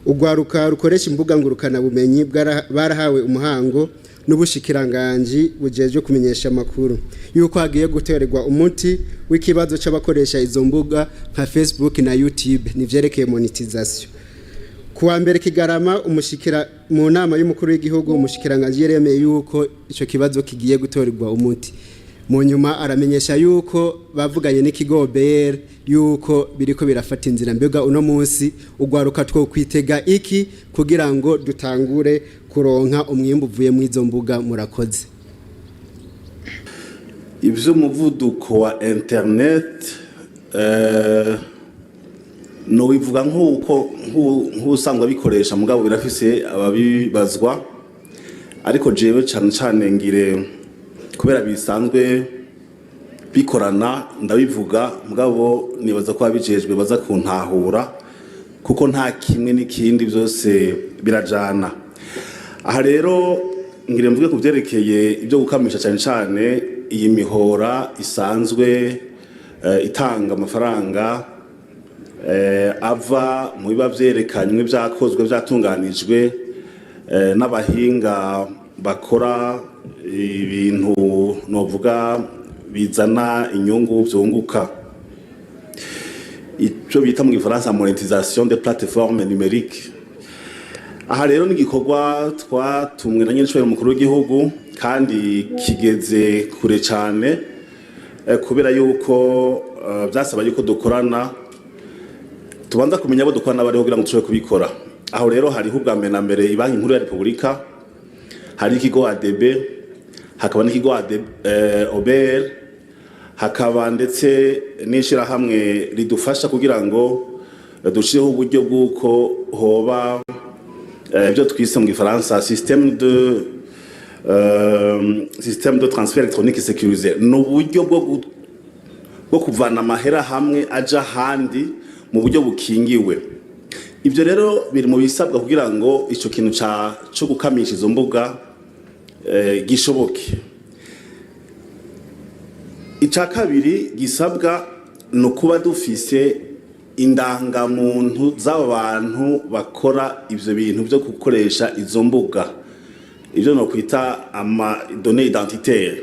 ugwaruka rukoresha imbuga ngurukana bumenyi barahawe umuhango n'umushikiranganji bujejwe kumenyesha amakuru yuko hagiye guterwa umuti w'ikibazo c'abakoresha izo mbuga nka Facebook na YouTube nivyerekeye monetisation. Kuwa mbere Kigarama mu nama y'umukuru w'igihugu umushikiranganji yeremeye yuko ico kibazo kigiye gutorerwa umuti. Mu nyuma aramenyesha yuko bavuganye n'ikigo BR yuko biriko birafata inzira. Mbega uno munsi ugwaruka two kwitega iki kugira ngo dutangure kuronka umwimbu uvuye mu izo mbuga? Murakoze. Ivyo muvuduko wa internet no bivuga nk'usangwa bikoresha mugabo birafise ababibazwa, ariko jewe cyane ngire kubera bisanzwe bikorana ndabivuga mugabo nibaza ko abijejwe baza kuntahura kuko nta kimwe n'ikindi byose birajana. Aha rero ngire mvuge kuvyerekeye ibyo gukamisha cyane iyi mihora isanzwe itanga amafaranga ava mu biba vyerekanywe byakozwe byatunganijwe n'abahinga bakora ibintu novuga bizana inyungu byunguka, icyo bita mu Gifaransa monetisation des plateformes numériques. Aha rero n'igikorwa twatumwe na nyinshi mukuru w'igihugu kandi kigeze kure cyane kubera yuko byasaba yuko dukorana tubanza kumenya abo dukorana bari kugira ngo dushobore kubikora. Aho rero hariho ubwa mbere na mbere ibanki nkuru ya Repubulika, hari ikigo ADB, hakaba n'ikigo OBR, hakaba ndetse n'ishirahamwe ridufasha kugira ngo dushireho uburyo bw'uko hoba ibyo twise mu Gifaransa système de transfert électronique sécurisé, n'uburyo bwo kuvana amahera hamwe aja handi mu buryo bukingiwe. Ibyo rero biri mu bisabwa kugira ngo ico kintu cyo gukamisha izo mbuga gishoboke. Ica kabiri gisabwa no kuba dufise indangamuntu z'abo bantu bakora ivyo bintu byo gukoresha izo mbuga, ivyo no kwita ama données identitaires,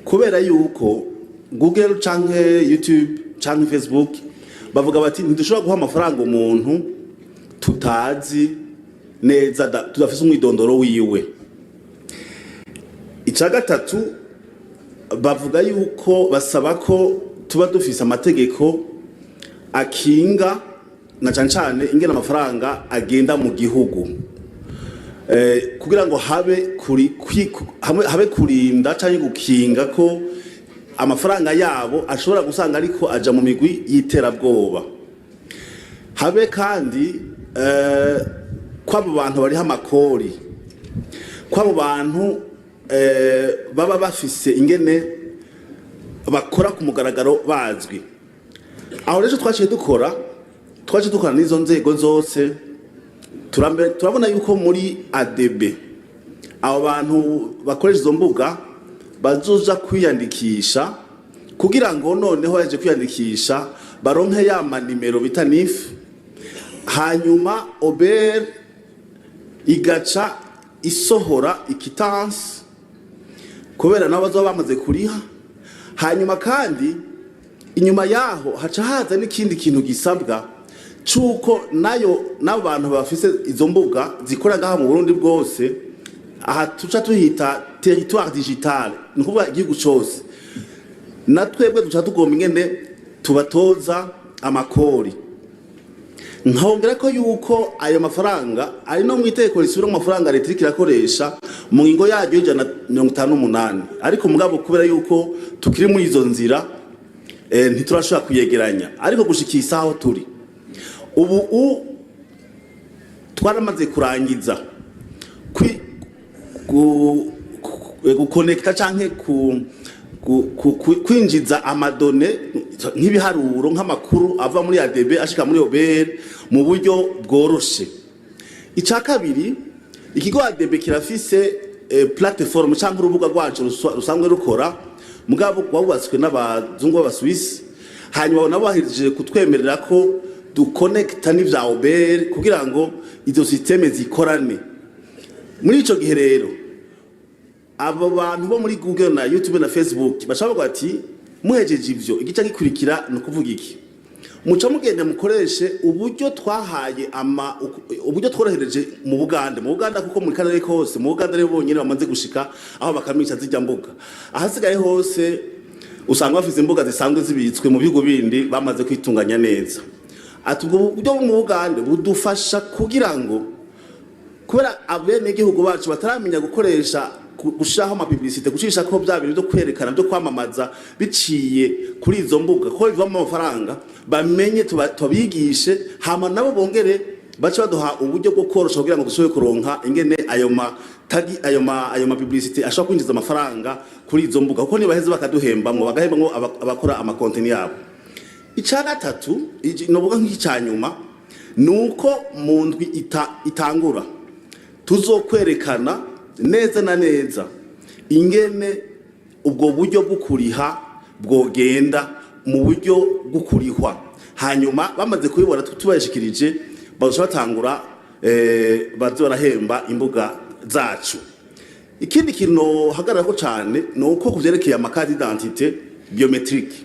kubera yuko Google canke YouTube canke Facebook bavuga bati ntidushobora guha amafaranga umuntu tutazi neza tudafise umwidondoro wiwe. Ica gatatu bavuga yuko basaba ko tuba dufise amategeko akinga na cyane ingena amafaranga agenda mu gihugu kugira ngo habe kurinda cyangwa gukinga ko amafaranga yabo ashobora gusanga ariko aja mu migwi y'iterabwoba. Habe kandi kw'abo bantu bariho amakori, kw'abo bantu baba bafise ingene bakora ku mugaragaro bazwi. Aho rero twaciye dukora n'izo nzego zose, turabona yuko muri ADB abo bantu bakoresha izo mbuga bazoja kwiyandikisha kugira ngo noneho yaje kwiyandikisha baronke ya manimero bita NIF, hanyuma OBR igaca isohora ikitansi kubera nabo bazoba bamaze kuriha. Hanyuma kandi inyuma yaho haca haza n'ikindi kintu gisabwa cuko nabo bantu bafise izo mbuga zikora ngaha mu Burundi bwose, aha tuca tuhita territoire digital, ni kuvuga igihugu cyose, na twebwe duca tugomba ingene tubatoza amakori. Nkongera ko yuko ayo mafaranga ari no mu itegeko risubira mu mafaranga leta irakoresha mu ngingo yaryo y'J58, ariko mugabo kubera yuko tukiri muri izo nzira ntiturashobora kuyegeranya, ariko gushikisa aho turi ubu twaramaze kurangiza gukonekta canke kwinjiza amadone nk'ibiharuro nk'amakuru ava muri ADB ashika muri OBR mu buryo bworoshe. Ica kabiri, ikigo ADB kirafise platform canke urubuga rwacu rusanzwe rukora mugabo rwabubatswe n'abazungu b'Abaswisi, hanyuma nabo bahejeje kutwemerera ko dukonekita n'ivya obere kugira ngo izo systeme zikorane. Muri ico gihe rero abo bantu bo muri Google na YouTube na Facebook bashaka ati muhejeje ivyo igice gikurikira no kuvuga iki, muca mugende mukoreshe uburyo twahaye uburyo tworohereje mu Buganda kuko muri karere kose mu Buganda rero bonyene bamaze gushika aho bakamisha zijya mbuga. Ahasigaye hose usanga bafite imbuga zisanzwe zibitswe mu bihugu bindi bamaze kwitunganya neza. Atubwo buryo mu Buganda budufasha kugira ngo kubera abene igihugu bacu bataramenya gukoresha gushiraho amapublicité gucisha ko bya bintu byo kwerekana byo kwamamaza biciye kuri izo mbuga ko bivamo amafaranga bamenye tubigishe hama nabo bongere bace baduha uburyo bwo korosha kugira ngo dushobe kuronka ingene ayo publicité ashobora kwinjiza amafaranga kuri izo mbuga kuko niba heze bakaduhemba ngo bagahemba ngo abakora ama content yabo. Ica gatatu novuga nk'icyanyuma nuko mu ndwi itangura tuzokwerekana neza na neza ingene ubwo buryo bw'ukuriha bwogenda mu buryo bw'ukurihwa, hanyuma bamaze kubibona tubashikirije batangura bazorahemba imbuga zacu. Ikindi kintu hagararako cyane nuko kuvyerekeye amakadi d'identité biometrique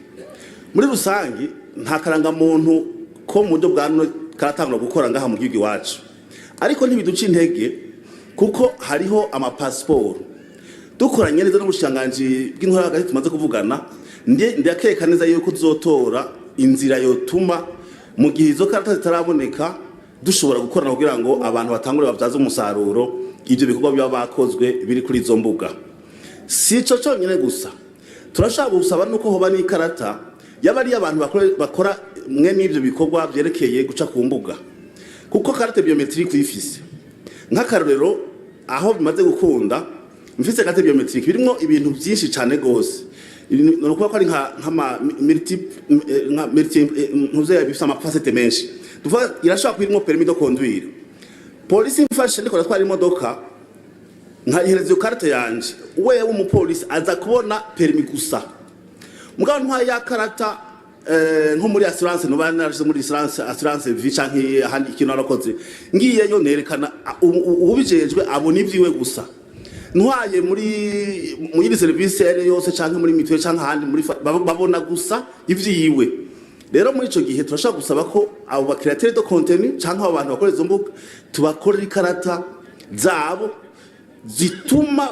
muri rusangi nta karanga muntu ko mu buryo bwa none karatangura gukora ngaha mu gihugu iwacu, ariko ntibiduca intege kuko hariho amapasiporo dukoranye neza n'umushikiranganji bw'intwara hagati tumaze kuvugana ndakeka neza yuko tuzotora inzira yotuma mu gihe izo karata zitaraboneka dushobora gukorana kugira ngo abantu batangure babyaze umusaruro ibyo bikorwa biba bakozwe biri kuri izo mbuga. Si ico cyonyine gusa turashaka gusaba nuko hoba n'ikarata y'abari abantu bakora mwe n'ibyo bikorwa byerekeye guca ku mbuga kuko karate biometrique uyifise nk'akarorero aho bimaze gukunda mfise karate biometrique birimo ibintu byinshi cyane gose no kuba ko ari nka ntuze yabifisa amafasete menshi tuva irashaka kwirimo permis de conduire polisi mfashe ndiko natwara imodoka nkayihereza karate yanje wewe umupolisi aza kubona permis gusa mugabo ntwa ya karata nko muri assurance no banarije muri assurance vie canke handi ikintu arakoze ngiye yo nerekana ubijejwe abona ivyiwe gusa ntwaye muri service yose canke muri mitwe canke handi muri babona gusa ivyiwe. Rero muri ico gihe turashaka gusaba ko abo ba createur de contenu canke abo bantu bakoreza izo mbuga tubakorera ikarata zabo zituma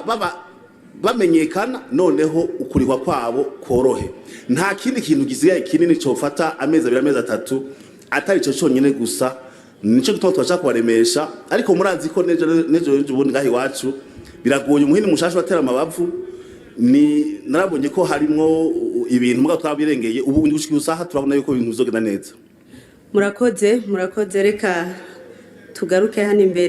bamenyekana noneho ukurihwa kwabo korohe. Nta kindi kintu gisigaye kinini cofata amezi 2 amezi 3 atari ico cyonyine gusa nico gituma twashaka kubaremesha, ariko murazi ko nejo ubundi ngahi wacu biragoye umuhini mushasha batera amabavu ni narabonye ko harimo ibintu muga twabirengeye ubu ndi gushika usaha turabona yuko ibintu bizogenda neza. Murakoze reka tugaruke hano imbere.